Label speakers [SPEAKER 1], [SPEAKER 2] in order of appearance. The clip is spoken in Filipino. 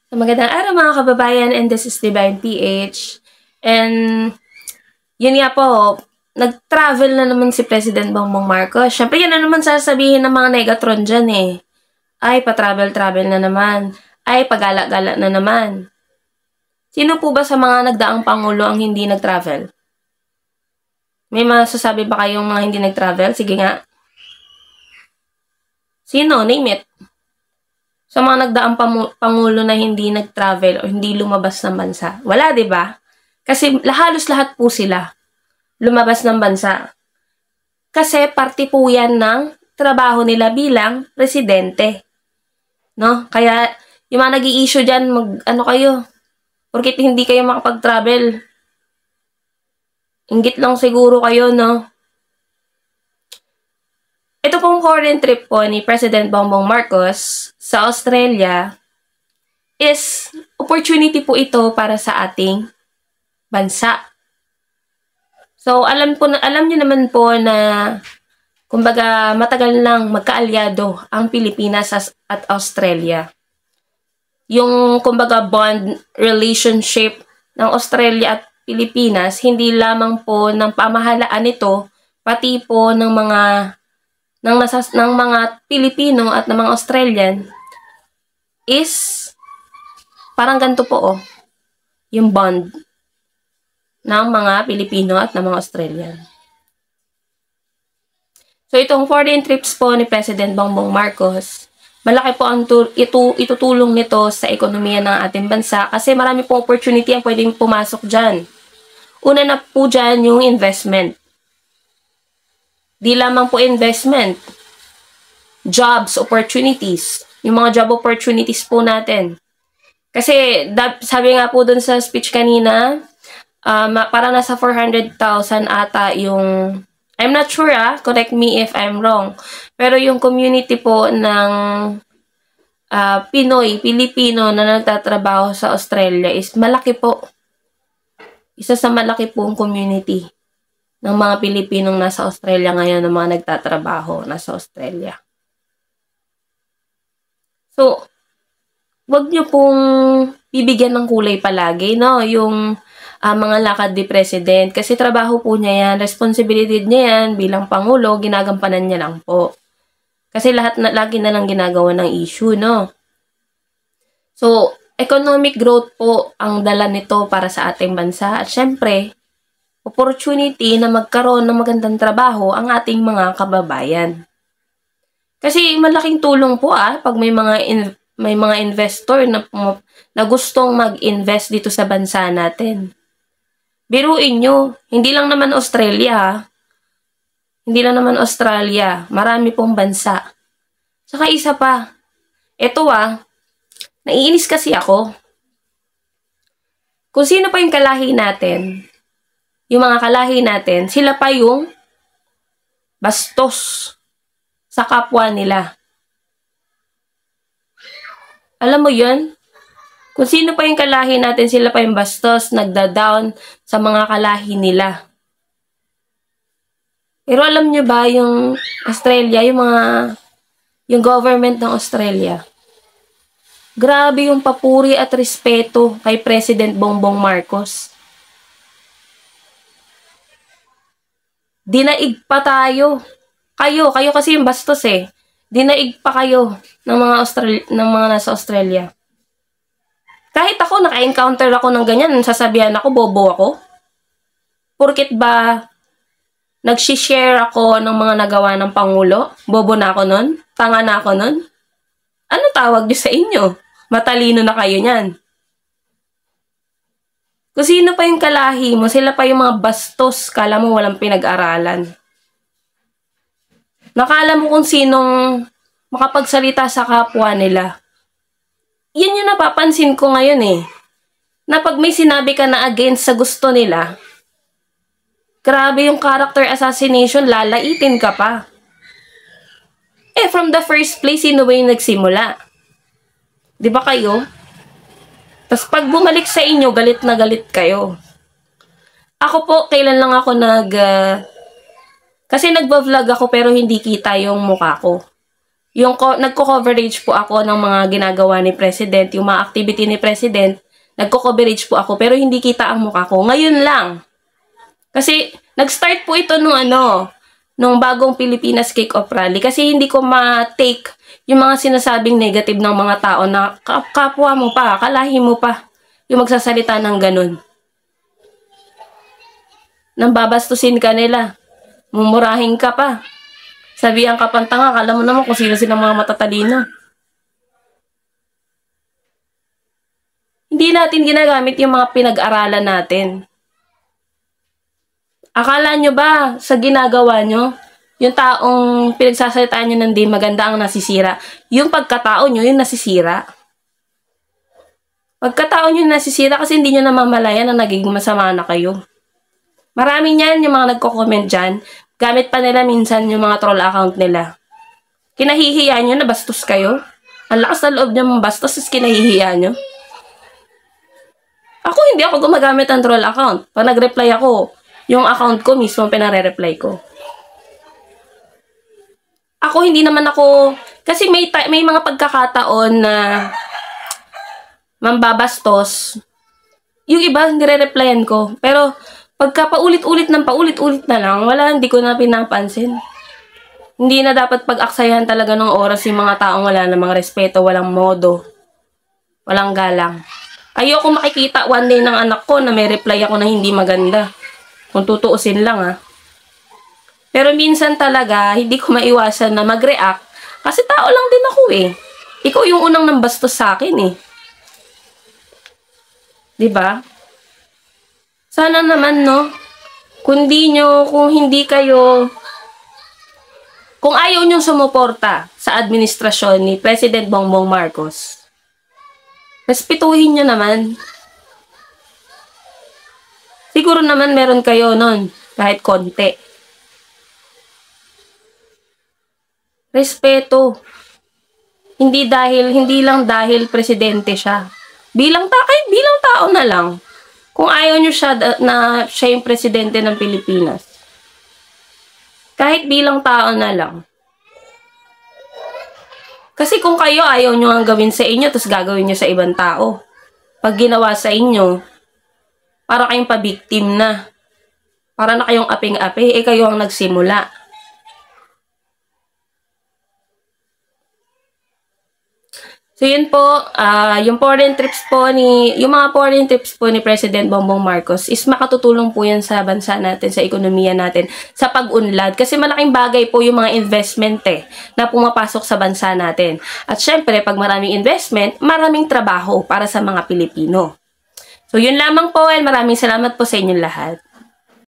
[SPEAKER 1] So, magandang araw mga kababayan, and this is Divine PH. And yun nga po, nag-travel na naman si President Bongbong Marcos. Siyempre yan na naman sasabihin ng mga negatron dyan eh. Ay, pa-travel-travel na naman. Ay, pagala-gala na naman. Sino po ba sa mga nagdaang Pangulo ang hindi nag-travel? May masasabi ba kayong mga hindi nag-travel? Sige nga. Sino? Name it. Sa mga nagdaang Pangulo na hindi nag-travel o hindi lumabas ng bansa. Wala, di ba? Kasi halos lahat po sila lumabas ng bansa. Kasi parte po yan ng trabaho nila bilang presidente. No? Kaya yung mga nag-i-issue dyan, ano kayo? Porkit hindi kayo makapag-travel. Inggit lang siguro kayo, no? Ito pong foreign trip po ni President Bongbong Marcos sa Australia is opportunity po ito para sa ating bansa. So, alam niyo naman po na kumbaga matagal nang magkaalyado ang Pilipinas at Australia. Yung kumbaga bond relationship ng Australia at Pilipinas, hindi lamang po ng pamahalaan nito, pati po ng mga Pilipino at ng mga Australian is parang ganito po oh, yung bond ng mga Pilipino at ng mga Australian. So itong foreign trips po ni President Bongbong Marcos, malaki po ang itutulong nito sa ekonomiya ng ating bansa kasi marami pong opportunity ang pwedeng pumasok dyan. Una na po dyan yung investment. Di lamang po investment, jobs, opportunities. Yung mga job opportunities po natin. Kasi sabi nga po dun sa speech kanina, parang nasa 400,000 ata yung, I'm not sure correct me if I'm wrong. Pero yung community po ng Pinoy, Pilipino na nagtatrabaho sa Australia is malaki po. Isa sa malaki pong community ng mga Pilipinong nasa Australia ngayon, ng mga nagtatrabaho nasa Australia. So, wag nyo pong bibigyan ng kulay palagi, no? Yung mga lakad ni President. Kasi trabaho po niya yan, responsibility niya yan bilang Pangulo, ginagampanan niya lang po. Kasi lagi na lang ginagawa ng issue, no? So, economic growth po ang dala nito para sa ating bansa. At syempre, opportunity na magkaroon ng magandang trabaho ang ating mga kababayan. Kasi malaking tulong po pag may mga investor na gustong mag-invest dito sa bansa natin. Biruin nyo, hindi lang naman Australia. Hindi lang naman Australia, marami pong bansa. Saka isa pa, ito naiinis kasi ako. Kung sino pa yung kalahi natin, yung mga kalahi natin, sila pa yung bastos sa kapwa nila. Alam mo yun? Kung sino pa yung kalahi natin, sila pa yung bastos, nagda-down sa mga kalahi nila. Pero alam nyo ba yung Australia, yung government ng Australia, grabe yung papuri at respeto kay President Bongbong Marcos. Dinaig pa tayo. Kayo kasi yung bastos eh. Dinaig pa kayo ng mga nasa Australia. Kahit ako, naka-encounter ako ng ganyan, sasabihan ako, bobo ako. Porket ba, nag-share ako ng mga nagawa ng Pangulo? Bobo na ako nun? Tanga na ako nun? Ano tawag niyo sa inyo? Matalino na kayo niyan. Kung sino pa yung kalahi mo, sila pa yung mga bastos, kala mo walang pinag-aralan. Nakala mo kung sinong makapagsalita sa kapwa nila. Yan yung napapansin ko ngayon eh. Na pag may sinabi ka na against sa gusto nila, grabe yung character assassination, lalaitin ka pa. From the first place, sino ba yung nagsimula? Di ba kayo? Tapos pag bumalik sa inyo, galit na galit kayo. Ako po, kailan lang ako kasi nagba-vlog ako pero hindi kita yung mukha ko. nagko-coverage po ako ng mga ginagawa ni President, yung mga activity ni President, nagko-coverage po ako, pero hindi kita ang mukha ko. Ngayon lang. Kasi, nag-start po ito nung bagong Pilipinas Kick-Off Rally. Kasi hindi ko ma-take yung mga sinasabing negative ng mga tao na kapwa mo pa, kalahi mo pa, yung magsasalita ng ganun. Nang babastusin ka nila. Mumurahin ka pa. Sabihan ka pang tanga, kala mo naman kung sino silang mga matatalino. Hindi natin ginagamit yung mga pinag-aralan natin. Akala nyo ba sa ginagawa nyo, yung taong pinagsasalitaan nyo ng di maganda ang nasisira, yung pagkatao nyo yung nasisira? Pagkatao nyo nasisira kasi hindi nyo namamalayan na nagiging masama na kayo. Marami niyan yung mga nagko-comment dyan. Gamit pa nila minsan yung mga troll account nila. Kinahihiya nyo na bastos kayo. Ang lakas na loob nyo mong bastos, is kinahihiya nyo. Ako, hindi ako gumagamit ng troll account. Pag nag-reply ako, yung account ko mismo pinare-reply ko. Ako, hindi naman ako, kasi may mga pagkakataon na mambabastos. Yung iba, nire-replyan ko. Pero, pagka paulit-ulit na lang, hindi ko na pinapansin. Hindi na dapat pag-aksayahan talaga ng oras yung mga taong wala namang respeto, walang modo, walang galang. Ayoko makikita one day ng anak ko na may reply ako na hindi maganda. Kung tutuusin lang Pero minsan talaga, hindi ko maiwasan na mag-react kasi tao lang din ako Ikaw yung unang nambastos sa akin Diba? Sana naman, kung ayaw nyong sumuporta sa administrasyon ni President Bongbong Marcos, respetuhin nyo naman. Siguro naman meron kayo nun, kahit konti. Respeto. Hindi lang dahil presidente siya. Kahit bilang tao na lang. Kung ayaw nyo siya yung presidente ng Pilipinas. Kahit bilang tao na lang. Kasi kung kayo ayaw nyo ang gawin sa inyo, tapos gagawin nyo sa ibang tao. Pag ginawa sa inyo, para kayong pabiktim na. Para na kayong aping-api, kayo ang nagsimula. So yun po, yung mga foreign trips po ni President Bongbong Marcos is makatutulong po yan sa bansa natin, sa ekonomiya natin, sa pag-unlad. Kasi malaking bagay po yung mga investment na pumapasok sa bansa natin. At syempre, pag maraming investment, maraming trabaho para sa mga Pilipino. So yun lamang po, and maraming salamat po sa inyong lahat.